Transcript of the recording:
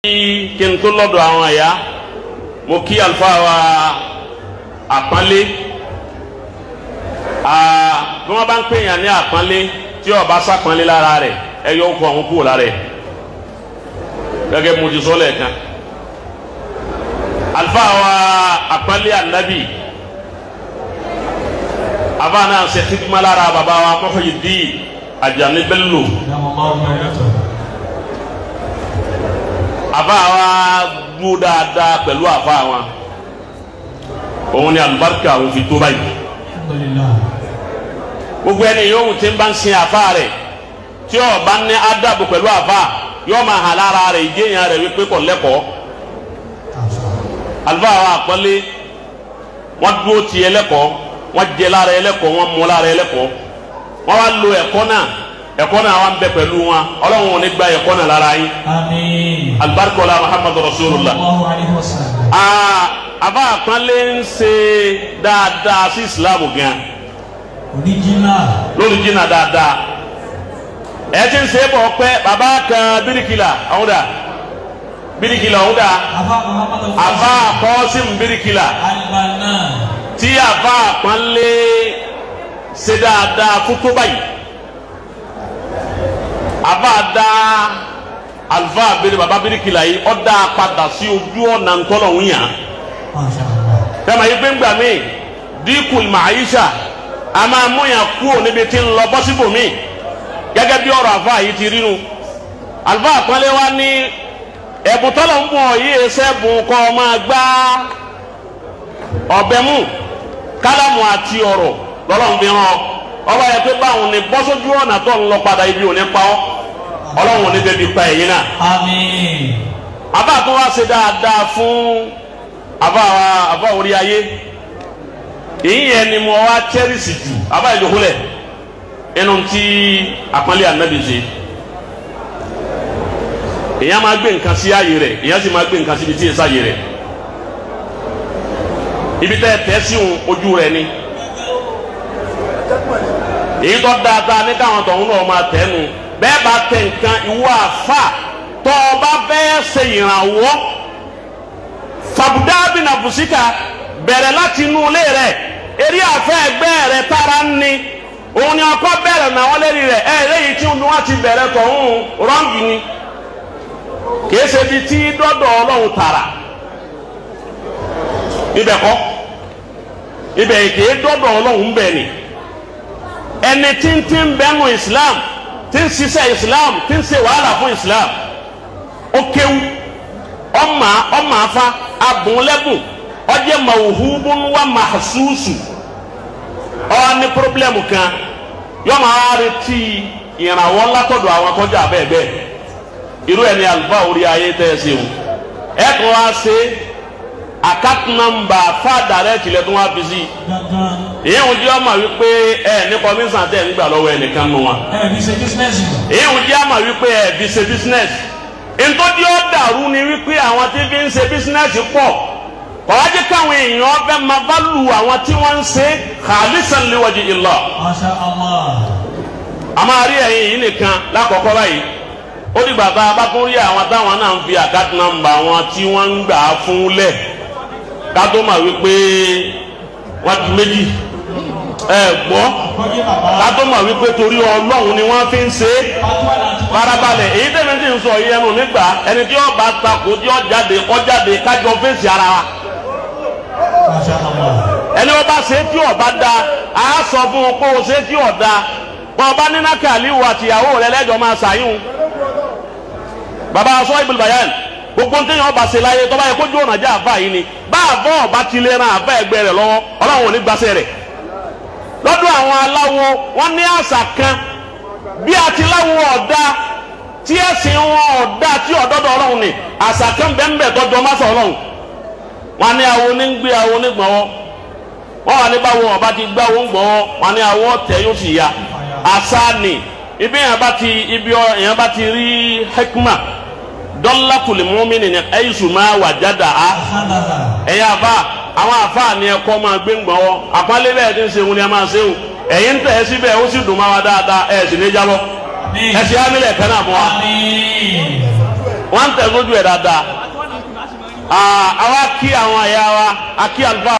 kí n tó lọ́dọ̀ àwọn àyà mo kí àlùfáà wa Aponle bí wọ́n bá ń pèèyàn ní Aponle tí ó bá sàpọ́nlé lára rẹ̀ ẹ yọ ọkọ̀ àwọn kúrò lára rẹ̀ gẹ́gẹ́ mo ti sọ lẹ́ẹ̀kan. àlùfáà wa Aponle Annabi àbá náà ṣe khidma lára bàbá wa Muhyiddin Ajani Bello àbá wa gbó dáadáa pẹ̀lú àbá wa òun ni àlùbáríkà òun fi tó báyìí. gbogbo ẹni yòówù tí ń bá ń sin àbá rẹ̀ tí ó bá ní ádàbò pẹ̀lú àbá yóò máa hà lára rẹ̀ ìjéyàn rẹ̀ wípé kò lẹ́kọ̀ọ́. àlùfáà wa Aponle wọ́n dúró ti ẹlẹ́kọ̀ọ́ wọ́n jẹ lára ẹlẹ́kọ̀ọ́ wọ́n mú lára ẹlẹ́kọ̀ọ́ wọ́n wá lo ẹ̀kọ́ náà wà ń bẹ pẹ̀lú wọn Ọlọ́run ò ní gba ẹ̀kọ́ náà lára yín. Àmín. alibarikola Muhammadu Rasulullah. àbá Aponle ń ṣe dáadáa sí Islam gan. lóríjìnà dáadáa ẹ ti ń ṣe bọ̀ pẹ́ bàbá kan bíríkìlà ọ̀hún dà bíríkìlà ọ̀hún dà àbá Kọ́sìm bíríkìlà tí àbá Aponle ṣe dáadáa fún tó báyìí àbá dá alfa abiri baba bíríkìlà yìí ọ dá padà sí ojú ọ̀nà ntọ́lọ̀hún yàn tẹ́lẹ̀ yìí gbẹ́ngbà mi díkùl màáyíṣà a máa mú yàn kúrò níbi tí ń lọ bọ́sibò mi gẹ́gẹ́ bí ọ̀rọ̀ àfa yìí ti rínu alfa Aponle wa ní ẹ̀bùn tọ́lọ̀ ń bọ̀ yìí ẹsẹ̀ bùn kọ́ máa gbá ọ̀bẹ mú kálámù àti ọ̀rọ̀ lọ́lọ́run fi hàn ọba yẹ pé báwọn ní bọ́sójú ọ̀nà tó ń lọ padà ibi òní pa ọ́ Ọlọ́run ní bẹ́ẹ̀ bí pa ẹ̀yìn náà. Àmín. àbá tó wá ṣe dáadáa fún àbá orí ayé èyí yẹn ni mo wá chẹ́rìsì jù àbá ìjòkúlẹ̀ ẹnu tí Aponle Annabi ṣe èyàn máa gbé nǹkan sí ààyè rẹ̀ èyàn sì máa gbé nǹkan síbi tí èsì ààyè rẹ̀ ibi tẹ́ tẹ́ sí ojú rẹ̀ ni èyí tó dáadáa ní káwọn tọ̀hún náà máa tẹ́nu bẹ́ẹ̀ bá tẹ nǹkan ìwọ àfà tó o bá fẹ́ ṣe ìrànwọ́ fàbùdábì nà bùsíkà bẹ̀rẹ̀ láti inú ilé rẹ̀ eré àfẹ́ ẹgbẹ́ rẹ̀ tára ń ní òun ni ọkọ bẹ̀rẹ̀ náà wọ́n lérí rẹ̀ léyìí tí wọ́n ti bẹ̀rẹ̀ tọ̀hún rọ́ǹgì ni kìí ṣe bí tí dọ́dọ̀ Ọlọ́run tààrà ibẹ̀ kọ́ ibẹ̀ kìí dọ́dọ̀ Ọlọ́run bẹ̀ ni ẹni tí ń bẹ́nu Islam tí ń ṣiṣẹ́ Islam tí ń ṣe wàhálà fún Islam ó kéwú ọmọ afa abùnlẹ́bùn ọjẹ́ mawhubun wa mahsusu ọ ní pírọ́blẹ́mù kan yọ máa retí ìrànwọ́ látọ̀dọ̀ àwọn akọ́jà bẹ́ẹ̀ irú ẹni àlùfáà orí ayé tẹ́ ẹ ṣe o ẹ kàn wá ṣe account number fáadà rẹ tilẹ̀ tó wá fi sí èyí ń jẹ́ ọmọ wípé ní commission tẹ̀ ń gbà lọ́wọ́ ẹnìkan nù wọn èyí ń jẹ́ ọmọ wípé fi ṣe business ntọ́jú ọ̀dàrú ni wípé àwọn tí fi ń ṣe business pọ̀ kọ́lájẹ́ káwọn èèyàn fẹ́ máa bá lu àwọn tí wọ́n ń ṣe khalisan liwaji Allah. Masha Allah. a máa rí ẹ̀yìn yìí nìkan lákọ̀ọ́kọ́ báyìí ó dìgbà tá a bá tún rí àwọn táwọn náà ń fi account number wọn tí wọ́n ń gbà fún lẹ̀ ká tó mà wípé wọ́n ti méjì gbọ́ ká tó mà wípé torí Ọlọ́run ni wọ́n fi ń ṣe farabalẹ̀ èyí tẹ̀mí ti ń sọ yìí ẹnu nígbà ẹni tí ọba takò tí ọjáde kájọ fèsì ara wa ẹni ọba ṣe tí ọba da á sọ fún un kó o ṣe tí ọ̀dà bọ́ ọba nínú kàlíwò àtìyàwó rẹ lẹ́jọ́ máa ṣàyún baba sọ ibùdó bayan gbogbo ntẹ́yìn ọba ṣe láyé tọ́ba yẹ kójú ọ̀nà jẹ́ àfa yìí ni bá àbọ̀ ọba ti lè ran àfa ẹgbẹ́ rẹ̀ lọ́wọ́ Ọlọ́run ò ní gbàṣẹ rẹ̀ lọ́dọ̀ àwọn aláwo wọ́n ní àṣà kan bí àti láwo ọ̀dà tí ẹ̀sìn wọn ọ̀dà tí ọ̀dọ́dọ̀ Ọlọ́run ni àṣà kan bẹ́ẹ̀ tọ́jú ọmọ sọ Ọlọ́run wọn ní àwọn onígbé àwọn onígbọ̀wọ́ wọn wà ní báwo ọba ti gbá wọn gbọ̀wọ́ wọn ní àwọn ọ̀tẹ̀ yóò sì ya àṣà ni ibi èèyàn bá ti rí hekima dọ́làtùlì mọ́mìnì ní ẹ̀yìnsù máa wà jáda á ẹ̀yà àbá àwọn àfáà ni ẹ̀kọ́ máa gbé ń gbọ́wọ́ Aponle bẹ́ẹ̀ tí ń ṣe òun ni a máa ṣe òun ẹ̀yìn tẹ̀ ẹ́ síbẹ̀ ó sì dùn máa wá dáadáa ẹ̀ sì ní jábọ́ ẹ̀ sì á nílẹ̀ kan náà mọ́ wa. wọ́n tẹ̀ sójú ẹ̀ dáadáa àwa kí àwọn ẹ̀yà wa a kí àlùfáà.